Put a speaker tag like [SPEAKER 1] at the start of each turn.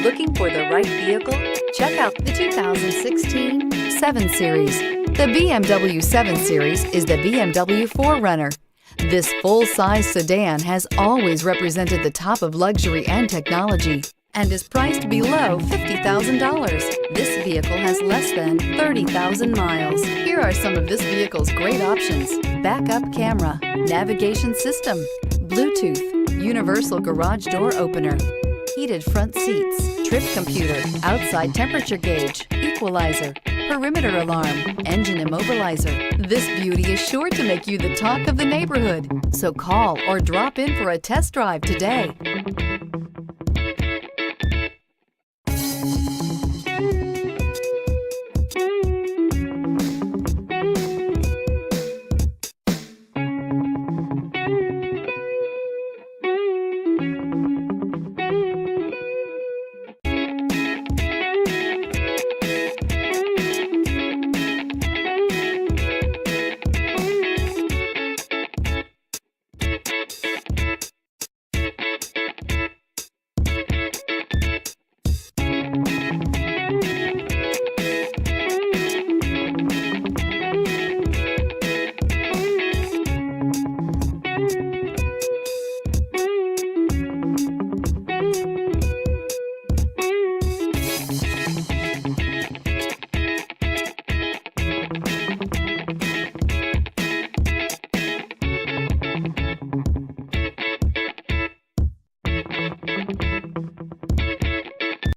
[SPEAKER 1] Looking for the right vehicle? Check out the 2016 7 Series. The BMW 7 Series is the BMW 4Runner. This full-size sedan has always represented the top of luxury and technology and is priced below $50,000. This vehicle has less than 30,000 miles. Here are some of this vehicle's great options: backup camera, navigation system, Bluetooth, universal garage door opener, heated front seats, trip computer, outside temperature gauge, equalizer, perimeter alarm, engine immobilizer. This beauty is sure to make you the talk of the neighborhood. So call or drop in for a test drive today.